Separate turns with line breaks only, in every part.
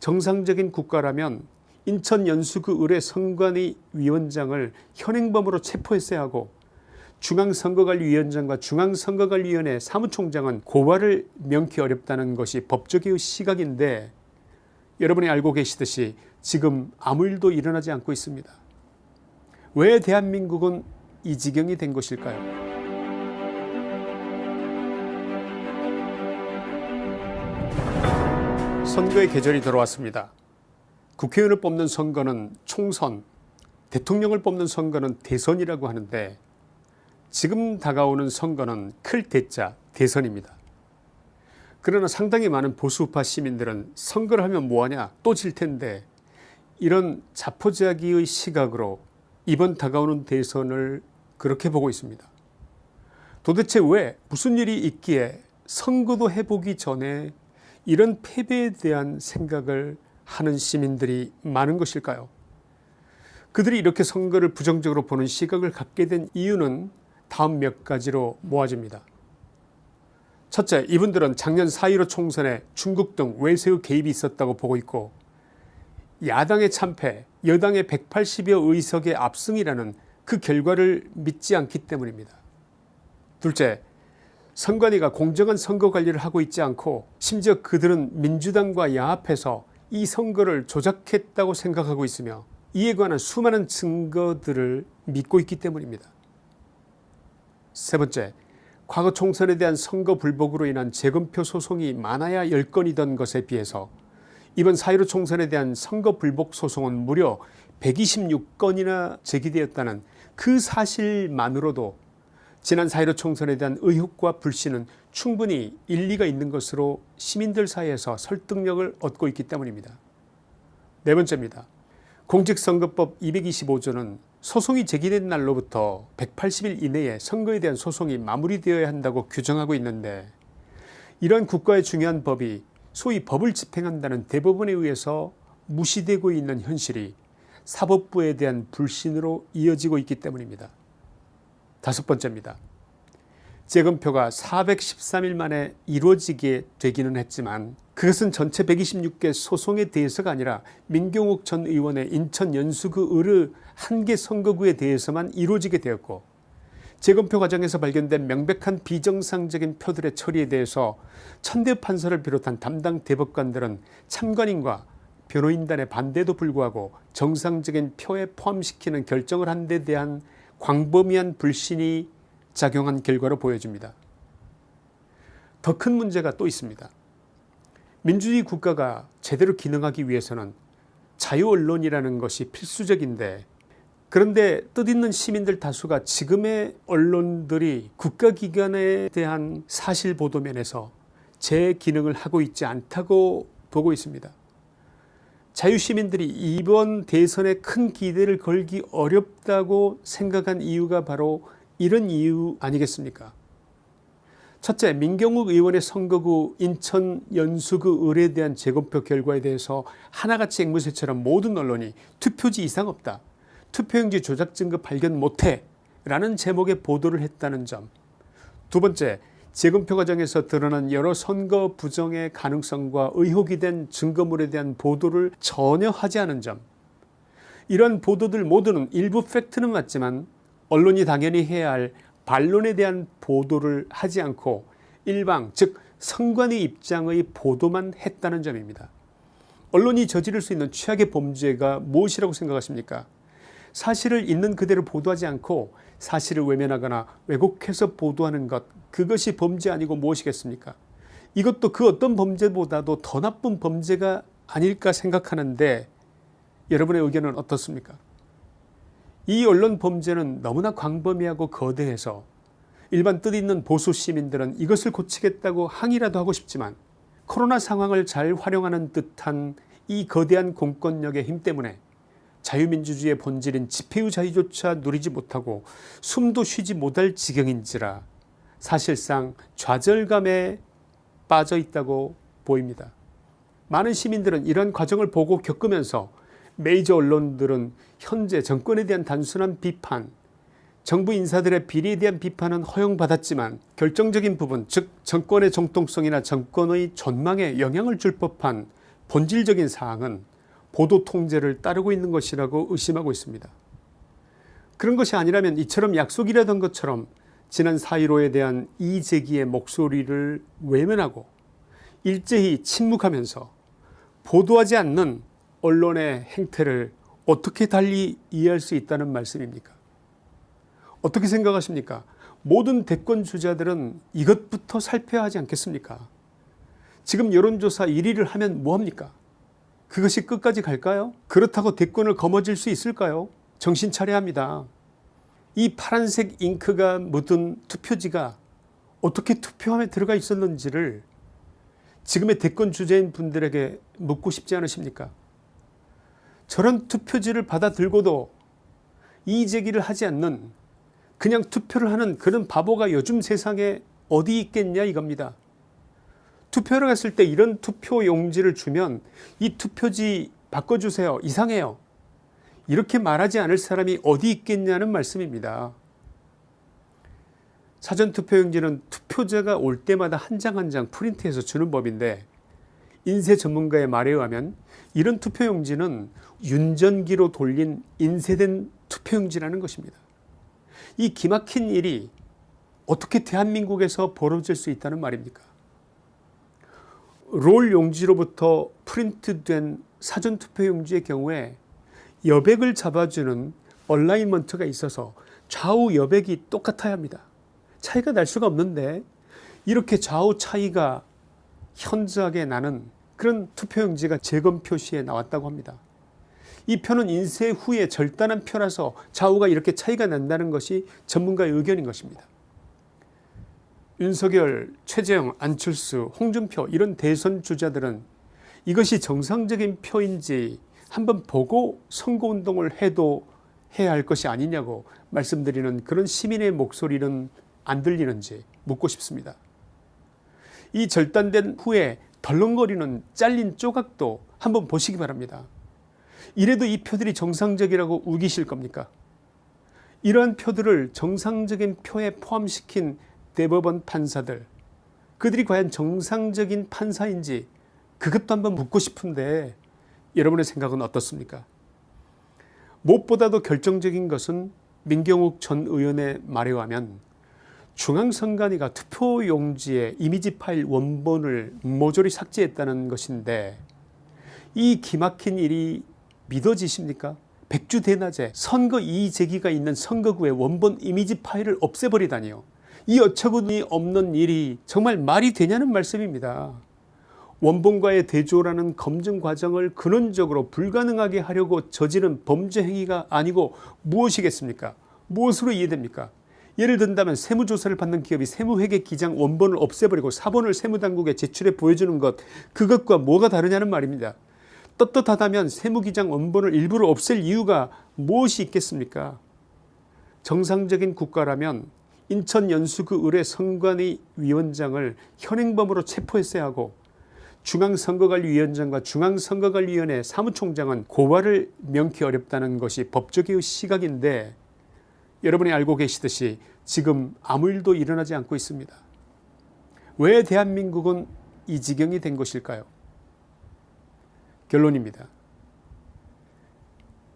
정상적인 국가라면 인천 연수구 의뢰 선관위 위원장을 현행범으로 체포했어야 하고 중앙선거관리위원장과 중앙선거관리위원회 사무총장은 고발을 명키 어렵다는 것이 법조계의 시각인데, 여러분이 알고 계시듯이 지금 아무 일도 일어나지 않고 있습니다. 왜 대한민국은 이 지경이 된 것일까요? 선거의 계절이 들어왔습니다. 국회의원을 뽑는 선거는 총선, 대통령을 뽑는 선거는 대선이라고 하는데, 지금 다가오는 선거는 클 대자 대선입니다. 그러나 상당히 많은 보수우파 시민들은 선거를 하면 뭐하냐, 또 질 텐데, 이런 자포자기의 시각으로 이번 다가오는 대선을 그렇게 보고 있습니다. 도대체 왜, 무슨 일이 있기에 선거도 해보기 전에 이런 패배에 대한 생각을 하는 시민들이 많은 것일까요? 그들이 이렇게 선거를 부정적으로 보는 시각을 갖게 된 이유는 다음 몇 가지로 모아집니다. 첫째, 이분들은 작년 4.15 총선에 중국 등 외세의 개입이 있었다고 보고 있고, 야당의 참패, 여당의 180여 의석의 압승이라는 그 결과를 믿지 않기 때문입니다. 둘째, 선관위가 공정한 선거 관리를 하고 있지 않고, 심지어 그들은 민주당과 야합해서 이 선거를 조작했다고 생각하고 있으며, 이에 관한 수많은 증거들을 믿고 있기 때문입니다. 세 번째, 과거 총선에 대한 선거 불복으로 인한 재검표 소송이 많아야 10건이던 것에 비해서 이번 4.15 총선에 대한 선거 불복 소송은 무려 126건이나 제기되었다는 그 사실만으로도 지난 4.15 총선에 대한 의혹과 불신은 충분히 일리가 있는 것으로 시민들 사이에서 설득력을 얻고 있기 때문입니다. 네 번째입니다. 공직선거법 225조는 소송이 제기된 날로부터 180일 이내에 선거에 대한 소송이 마무리되어야 한다고 규정하고 있는데, 이러한 국가의 중요한 법이 소위 법을 집행한다는 대법원에 의해서 무시되고 있는 현실이 사법부에 대한 불신으로 이어지고 있기 때문입니다. 다섯 번째입니다. 재검표가 413일 만에 이루어지게 되기는 했지만, 그것은 전체 126개 소송에 대해서가 아니라 민경욱 전 의원의 인천 연수구 의뢰 1개 선거구에 대해서만 이루어지게 되었고, 재검표 과정에서 발견된 명백한 비정상적인 표들의 처리에 대해서 천대 판사를 비롯한 담당 대법관들은 참관인과 변호인단의 반대에도 불구하고 정상적인 표에 포함시키는 결정을 한 데 대한 광범위한 불신이 작용한 결과로 보여집니다. 더 큰 문제가 또 있습니다. 민주주의 국가가 제대로 기능하기 위해서는 자유언론이라는 것이 필수적인데, 그런데 뜻있는 시민들 다수가 지금의 언론들이 국가기관에 대한 사실보도면에서 제 기능을 하고 있지 않다고 보고 있습니다. 자유시민들이 이번 대선에 큰 기대를 걸기 어렵다고 생각한 이유가 바로 이런 이유 아니겠습니까? 첫째, 민경욱 의원의 선거구 인천 연수구 의뢰에 대한 재검표 결과에 대해서 하나같이 앵무새처럼 모든 언론이 투표지 이상 없다, 투표용지 조작 증거 발견 못해 라는 제목의 보도를 했다는 점. 두 번째, 재검표 과정에서 드러난 여러 선거 부정의 가능성과 의혹이 된 증거물에 대한 보도를 전혀 하지 않은 점. 이런 보도들 모두는 일부 팩트는 맞지만 언론이 당연히 해야 할 반론에 대한 보도를 하지 않고 일방, 즉 선관위 입장의 보도만 했다는 점입니다. 언론이 저지를 수 있는 최악의 범죄가 무엇이라고 생각하십니까? 사실을 있는 그대로 보도하지 않고 사실을 외면하거나 왜곡해서 보도하는 것, 그것이 범죄 아니고 무엇이겠습니까? 이것도 그 어떤 범죄보다도 더 나쁜 범죄가 아닐까 생각하는데, 여러분의 의견은 어떻습니까? 이 언론 범죄는 너무나 광범위하고 거대해서 일반 뜻있는 보수 시민들은 이것을 고치겠다고 항의라도 하고 싶지만, 코로나 상황을 잘 활용하는 듯한 이 거대한 공권력의 힘 때문에 자유민주주의의 본질인 집회의 자유조차 누리지 못하고 숨도 쉬지 못할 지경인지라 사실상 좌절감에 빠져 있다고 보입니다. 많은 시민들은 이런 과정을 보고 겪으면서 메이저 언론들은 현재 정권에 대한 단순한 비판, 정부 인사들의 비리에 대한 비판은 허용받았지만 결정적인 부분, 즉 정권의 정통성이나 정권의 존망에 영향을 줄 법한 본질적인 사항은 보도 통제를 따르고 있는 것이라고 의심하고 있습니다. 그런 것이 아니라면 이처럼 약속이라던 것처럼 지난 4.15에 대한 이의제기의 목소리를 외면하고 일제히 침묵하면서 보도하지 않는 언론의 행태를 어떻게 달리 이해할 수 있다는 말씀입니까? 어떻게 생각하십니까? 모든 대권 주자들은 이것부터 살펴야 하지 않겠습니까? 지금 여론조사 1위를 하면 뭐합니까? 그것이 끝까지 갈까요? 그렇다고 대권을 거머쥘 수 있을까요? 정신 차려야 합니다. 이 파란색 잉크가 묻은 투표지가 어떻게 투표함에 들어가 있었는지를 지금의 대권 주자인 분들에게 묻고 싶지 않으십니까? 저런 투표지를 받아 들고도 이의제기를 하지 않는, 그냥 투표를 하는 그런 바보가 요즘 세상에 어디 있겠냐 이겁니다. 투표를 갔을 때 이런 투표 용지를 주면 이 투표지 바꿔주세요, 이상해요, 이렇게 말하지 않을 사람이 어디 있겠냐는 말씀입니다. 사전투표용지는 투표자가 올 때마다 한 장 한 장 프린트해서 주는 법인데, 인쇄 전문가의 말에 의하면 이런 투표용지는 윤전기로 돌린 인쇄된 투표용지라는 것입니다. 이 기막힌 일이 어떻게 대한민국에서 벌어질 수 있다는 말입니까? 롤 용지로부터 프린트된 사전투표용지의 경우에 여백을 잡아주는 얼라이먼트가 있어서 좌우 여백이 똑같아야 합니다. 차이가 날 수가 없는데 이렇게 좌우 차이가 현저하게 나는 그런 투표용지가 재검 표시에 나왔다고 합니다. 이 표는 인쇄 후에 절단한 표라서 좌우가 이렇게 차이가 난다는 것이 전문가의 의견인 것입니다. 윤석열, 최재형, 안철수, 홍준표 이런 대선 주자들은 이것이 정상적인 표인지 한번 보고 선거운동을 해도 해야 할 것이 아니냐고 말씀드리는 그런 시민의 목소리는 안 들리는지 묻고 싶습니다. 이 절단된 후에 덜렁거리는 잘린 조각도 한번 보시기 바랍니다. 이래도 이 표들이 정상적이라고 우기실 겁니까? 이러한 표들을 정상적인 표에 포함시킨 대법원 판사들, 그들이 과연 정상적인 판사인지 그것도 한번 묻고 싶은데 여러분의 생각은 어떻습니까? 무엇보다도 결정적인 것은 민경욱 전 의원의 말에 의하면 중앙선관위가 투표용지의 이미지 파일 원본을 모조리 삭제했다는 것인데, 이 기막힌 일이 믿어지십니까? 백주대낮에 선거 이의제기가 있는 선거구의 원본 이미지 파일을 없애버리다니요. 이 어처구니 없는 일이 정말 말이 되냐는 말씀입니다. 원본과의 대조라는 검증 과정을 근원적으로 불가능하게 하려고 저지른 범죄 행위가 아니고 무엇이겠습니까? 무엇으로 이해됩니까? 예를 든다면 세무조사를 받는 기업이 세무회계 기장 원본을 없애버리고 사본을 세무당국에 제출해 보여주는 것, 그것과 뭐가 다르냐는 말입니다. 떳떳하다면 세무기장 원본을 일부러 없앨 이유가 무엇이 있겠습니까? 정상적인 국가라면 인천 연수구 의뢰 선관위 위원장을 현행범으로 체포했어야 하고, 중앙선거관리위원장과 중앙선거관리위원회 사무총장은 고발을 명쾌 어렵다는 것이 법조계의 시각인데, 여러분이 알고 계시듯이 지금 아무 일도 일어나지 않고 있습니다. 왜 대한민국은 이 지경이 된 것일까요? 결론입니다.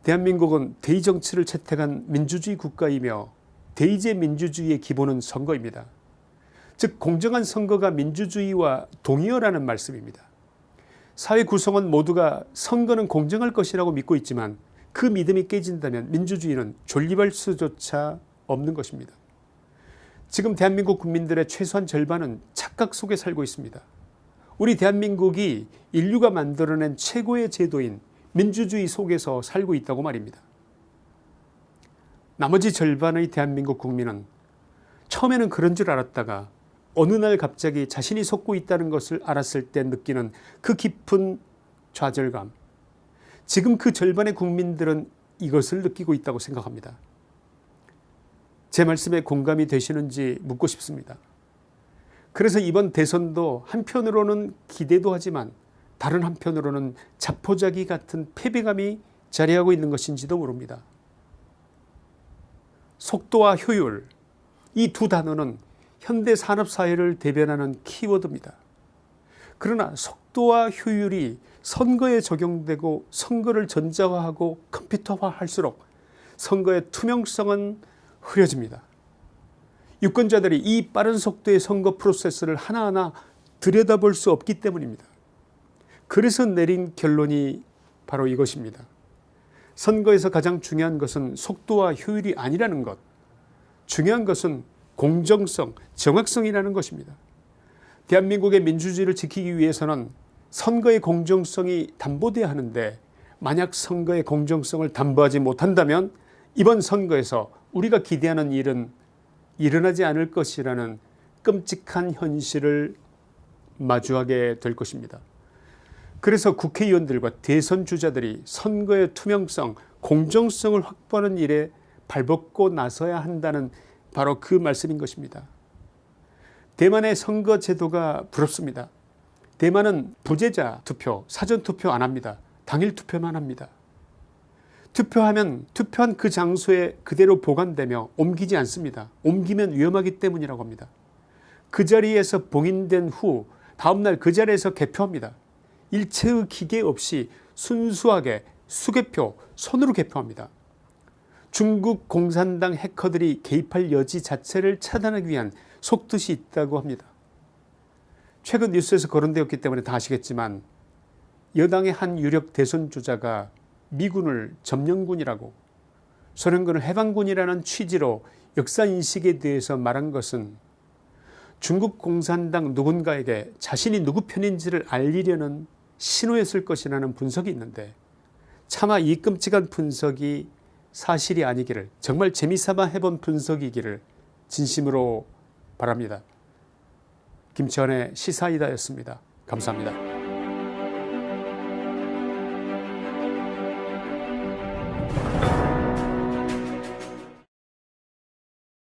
대한민국은 대의 정치를 채택한 민주주의 국가이며 대의제 민주주의의 기본은 선거입니다. 즉 공정한 선거가 민주주의와 동의어라는 말씀입니다. 사회 구성원 모두가 선거는 공정할 것이라고 믿고 있지만 그 믿음이 깨진다면 민주주의는 존립할 수조차 없는 것입니다. 지금 대한민국 국민들의 최소한 절반은 착각 속에 살고 있습니다. 우리 대한민국이 인류가 만들어낸 최고의 제도인 민주주의 속에서 살고 있다고 말입니다. 나머지 절반의 대한민국 국민은 처음에는 그런 줄 알았다가 어느 날 갑자기 자신이 속고 있다는 것을 알았을 때 느끼는 그 깊은 좌절감, 지금 그 절반의 국민들은 이것을 느끼고 있다고 생각합니다. 제 말씀에 공감이 되시는지 묻고 싶습니다. 그래서 이번 대선도 한편으로는 기대도 하지만 다른 한편으로는 자포자기 같은 패배감이 자리하고 있는 것인지도 모릅니다. 속도와 효율, 이 두 단어는 현대 산업사회를 대변하는 키워드입니다. 그러나 속도와 효율이 선거에 적용되고 선거를 전자화하고 컴퓨터화할수록 선거의 투명성은 흐려집니다. 유권자들이 이 빠른 속도의 선거 프로세스를 하나하나 들여다볼 수 없기 때문입니다. 그래서 내린 결론이 바로 이것입니다. 선거에서 가장 중요한 것은 속도와 효율이 아니라는 것, 중요한 것은 공정성, 정확성이라는 것입니다. 대한민국의 민주주의를 지키기 위해서는 선거의 공정성이 담보돼야 하는데, 만약 선거의 공정성을 담보하지 못한다면 이번 선거에서 우리가 기대하는 일은 일어나지 않을 것이라는 끔찍한 현실을 마주하게 될 것입니다. 그래서 국회의원들과 대선 주자들이 선거의 투명성, 공정성을 확보하는 일에 발벗고 나서야 한다는 바로 그 말씀인 것입니다. 대만의 선거 제도가 부럽습니다. 대만은 부재자 투표, 사전 투표 안 합니다. 당일 투표만 합니다. 투표하면 투표한 그 장소에 그대로 보관되며 옮기지 않습니다. 옮기면 위험하기 때문이라고 합니다. 그 자리에서 봉인된 후 다음날 그 자리에서 개표합니다. 일체의 기계 없이 순수하게 수개표, 손으로 개표합니다. 중국 공산당 해커들이 개입할 여지 자체를 차단하기 위한 속뜻이 있다고 합니다. 최근 뉴스에서 거론되었기 때문에 다 아시겠지만 여당의 한 유력 대선 주자가 미군을 점령군이라고, 소련군을 해방군이라는 취지로 역사인식에 대해서 말한 것은 중국 공산당 누군가에게 자신이 누구 편인지를 알리려는 신호였을 것이라는 분석이 있는데, 차마 이 끔찍한 분석이 사실이 아니기를, 정말 재미삼아 해본 분석이기를 진심으로 바랍니다. 김치환의 시사이다였습니다. 감사합니다.